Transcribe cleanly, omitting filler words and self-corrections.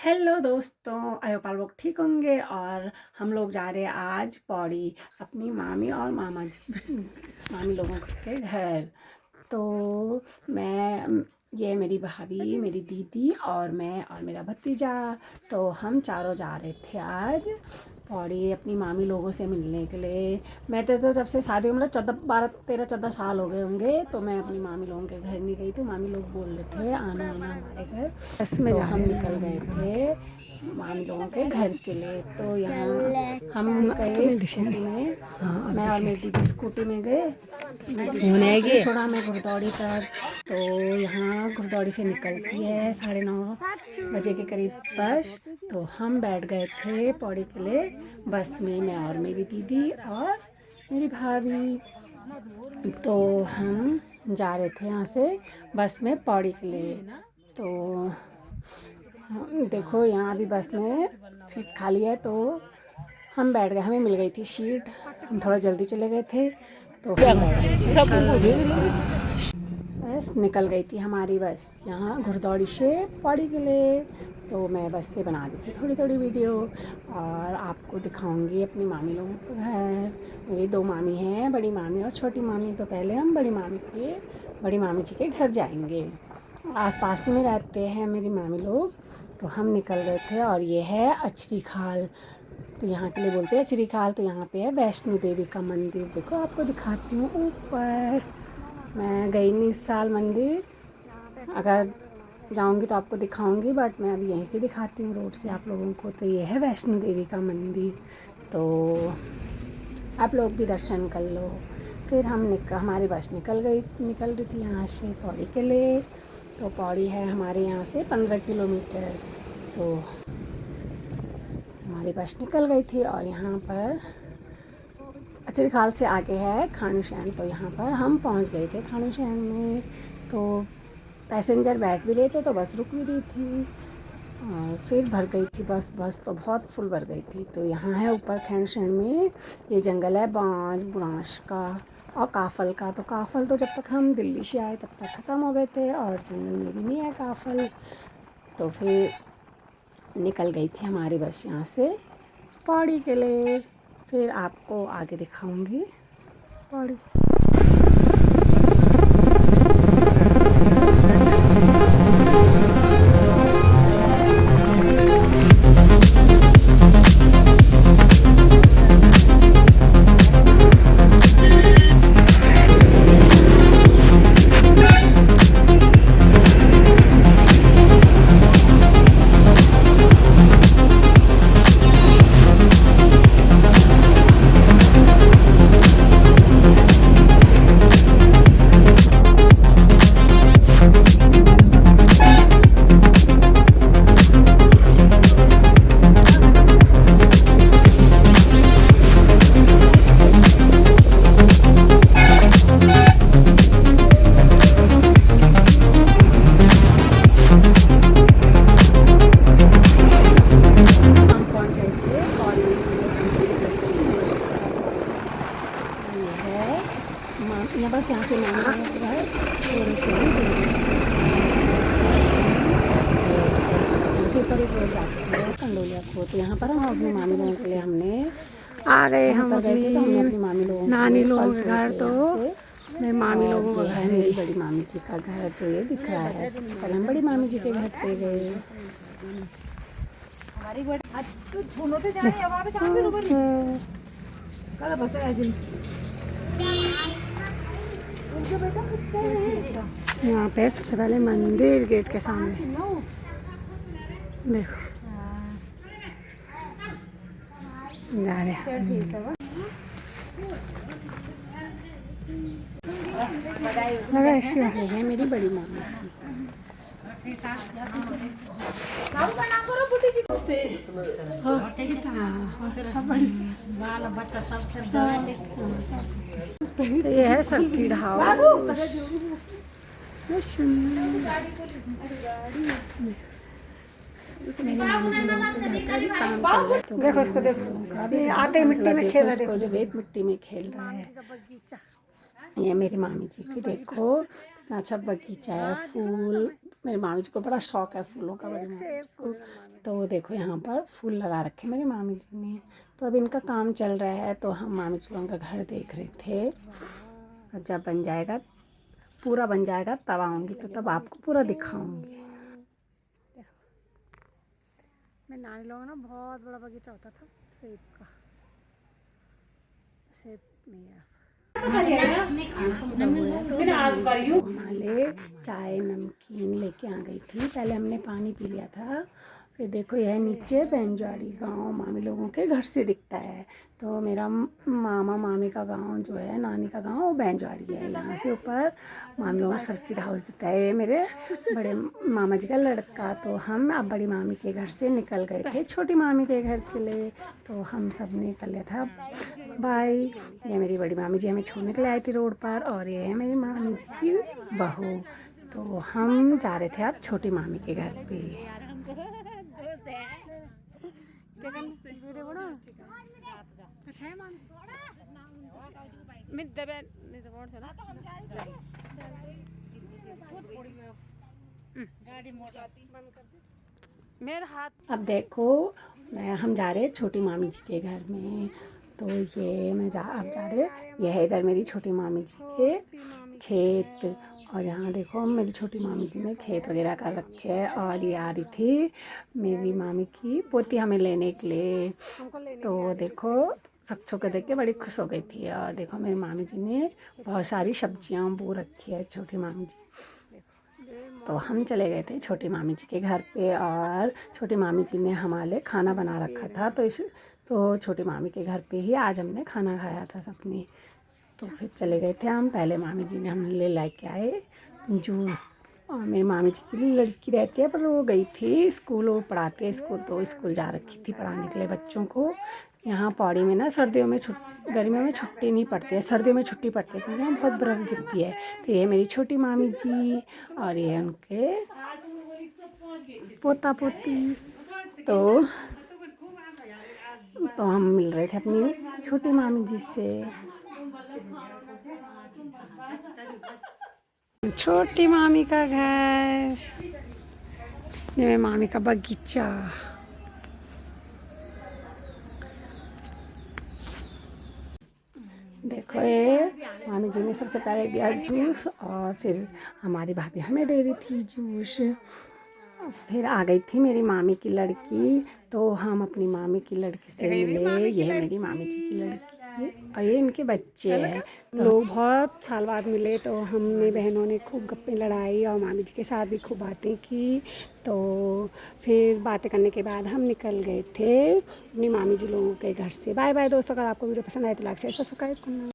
Hello दोस्तों, I hope आप लोग ठीक होंगे। और हम लोग जा रहे हैं आज पौड़ी अपनी मामी और मामा जी मामी लोगों के घर। तो मैं, ये मेरी भाभी, मेरी दीदी और मैं और मेरा भतीजा, तो हम चारों जा रहे थे आज पौड़ी अपनी मामी लोगों से मिलने के लिए। मैं तो जब से शादी मतलब 14 13 14 साल हो गए होंगे, तो मैं अपनी मामी लोगों के घर नहीं गई थी। मामी लोग बोल रहे थे आना आना हमारे घर, बस में हम निकल गए थे मामी लोगों के घर के लिए। तो यहाँ हम गए स्कूटी में, मैं और मेरी दीदी स्कूटी में गए, छोड़ा हमें घुड़दौड़ी तक। तो यहाँ घुड़दौड़ी से निकलती है 9:30 बजे के करीब बस। तो हम बैठ गए थे पौड़ी के लिए बस में, मैं और मेरी दीदी और मेरी भाभी। तो हम जा रहे थे यहाँ से बस में पौड़ी के लिए। तो देखो यहाँ अभी बस में सीट खाली है, तो हम बैठ गए, हमें मिल गई थी सीट। हम थोड़ा जल्दी चले गए थे तो बस निकल गई थी हमारी बस यहाँ घुड़दौड़ी से पौड़ी के लिए। तो मैं बस से बना दी थी थोड़ी थोड़ी वीडियो और आपको दिखाऊंगी अपनी मामी लोगों का घर। मेरी दो मामी हैं, बड़ी मामी और छोटी मामी। तो पहले हम बड़ी मामी जी के घर जाएंगे। आसपास ही में रहते हैं मेरी मामी लोग। तो हम निकल गए थे और ये है अचरी खाल, तो यहाँ के लिए बोलते हैं अचरी खाल। तो यहाँ पे है वैष्णो देवी का मंदिर, देखो आपको दिखाती हूँ ऊपर। मैं गई नहीं इस साल मंदिर, अगर जाऊँगी तो आपको दिखाऊँगी, बट मैं अभी यहीं से दिखाती हूँ रोड से आप लोगों को। तो ये है वैष्णो देवी का मंदिर, तो आप लोग भी दर्शन कर लो। फिर हमारी बस निकल रही थी यहाँ से पौड़ी के लिए। तो पौड़ी है हमारे यहाँ से 15 किलोमीटर। तो हमारी बस निकल गई थी और यहाँ पर अचरी खाल से आगे है खानू शहर। तो यहाँ पर हम पहुँच गए थे खानू शहर में। तो पैसेंजर बैठ भी रहे थे तो बस रुक भी रही थी और फिर भर गई थी बस तो बहुत फुल भर गई थी। तो यहाँ है ऊपर खानू शहर में, ये जंगल है बांज बुरांश का और काफल का। तो काफल तो जब तक हम दिल्ली से आए तब तक ख़त्म हो गए थे और जंगल में भी नहीं है काफल। तो फिर निकल गई थी हमारी बस यहाँ से पौड़ी के लिए। फिर आपको आगे दिखाऊंगी पौड़ी। यहाँ बस यहाँ से मामा घर थोड़े से ऊपर ही रोड जाती है कंडोलिया को। तो यहाँ पर हम अपनी मामी लोगों के लिए हमने आ गए, हम अपनी मामी लोगों नानी लोगों के घर। तो मैं मामी लोगों का घर, मेरी बड़ी मामी जी का घर जो ये दिख रहा है। सबसे पहले हम बड़ी मामी जी के घर पे गए। यहाँ पे सबसे पहले मंदिर गेट के सामने देखो जा रहे हैं। है मेरी बड़ी मामी तो ये है सर्किट हाउस। देखो उसको, देखो आते मिट्टी में खेल रहा है, रेत मिट्टी में खेल रहा है। ये मेरी मामी जी की देखो इतना अच्छा बगीचा है, फूल। मेरी मामी जी को बड़ा शौक है फूलों का, मेरी मामी जी को। तो देखो यहाँ पर फूल लगा रखे मेरी मामी जी ने। तो अब इनका काम चल रहा है, तो हम मामी जी लोगों का घर देख रहे थे। और जब बन जाएगा, पूरा बन जाएगा, तब आऊँगी, तो तब आपको पूरा दिखाऊँगी। मैं नानी लोगों ना बहुत बड़ा बगीचा होता था सेब का। सेब नहीं है। हमारे चाय नमकीन लेके आ गई थी। पहले हमने पानी पी लिया था। फिर देखो यह नीचे बेंजवाड़ी गांव मामी लोगों के घर से दिखता है। तो मेरा मामा मामी का गांव जो है, नानी का गांव, वो बेंजवाड़ी है। यहाँ से ऊपर मामी लोगों का सर्किट हाउस दिखता है। ये मेरे बड़े मामा जी का लड़का। तो हम अब बड़ी मामी के घर से निकल गए थे छोटी मामी के घर के लिए। तो हम सब ने कर लिया था बाय। ये मेरी बड़ी मामी जी हमें छोड़ने के लिए आई थी रोड पर, और ये है मेरी मामी जी की बहू। तो हम जा रहे थे अब छोटी मामी के घर पे। मेरा हाथ। अब देखो हम जा रहे हैं छोटी मामी जी के घर में। तो ये अब जा रहे, यह है इधर मेरी छोटी मामी जी के खेत। और यहाँ देखो मेरी छोटी मामी जी ने खेत वगैरह कर रखे हैं। और ये आ रही थी मेरी मामी की पोती हमें लेने के लिए। तो देखो सबको को देख के बड़ी खुश हो गई थी। और देखो मेरी मामी जी ने बहुत सारी सब्जियाँ बो रखी है छोटी मामी जी। तो हम चले गए थे छोटी मामी जी के घर पे, और छोटी मामी जी ने हमारे लिए खाना बना रखा था। तो छोटी मामी के घर पे ही आज हमने खाना खाया था सबने। तो फिर चले गए थे हम। पहले मामी जी ने हमने लेके आए जूस। और मेरी मामी जी की लड़की रहती है, पर वो गई थी स्कूल, वो पढ़ाते हैं स्कूल, तो स्कूल जा रखी थी पढ़ाने के लिए बच्चों को। यहाँ पौड़ी में ना सर्दियों में गर्मियों में छुट्टी नहीं पड़ती है, सर्दियों में छुट्टी पड़ती है क्योंकि यहाँ बहुत बर्फ़ गिरती है। तो ये मेरी छोटी मामी जी, और ये उनके पोता पोती। तो हम मिल रहे थे अपनी छोटी मामी जी से। छोटी मामी का घर, ये मेरी मामी का बगीचा। देखो ये मामी जी ने सबसे पहले दिया जूस, और फिर हमारी भाभी हमें दे रही थी जूस। फिर आ गई थी मेरी मामी की लड़की। तो हम अपनी मामी की लड़की से मिले। ये है मेरी मामी जी की लड़की, और ये इनके बच्चे हैं। तो लोग बहुत साल बाद मिले, तो हमने बहनों ने खूब गप्पे लड़ाई और मामी जी के साथ भी खूब बातें की। तो फिर बातें करने के बाद हम निकल गए थे अपनी मामी जी लोगों के घर से। बाय बाय दोस्तों। अगर आपको वीडियो पसंद आए तो लाइक शेयर सब्सक्राइब करना।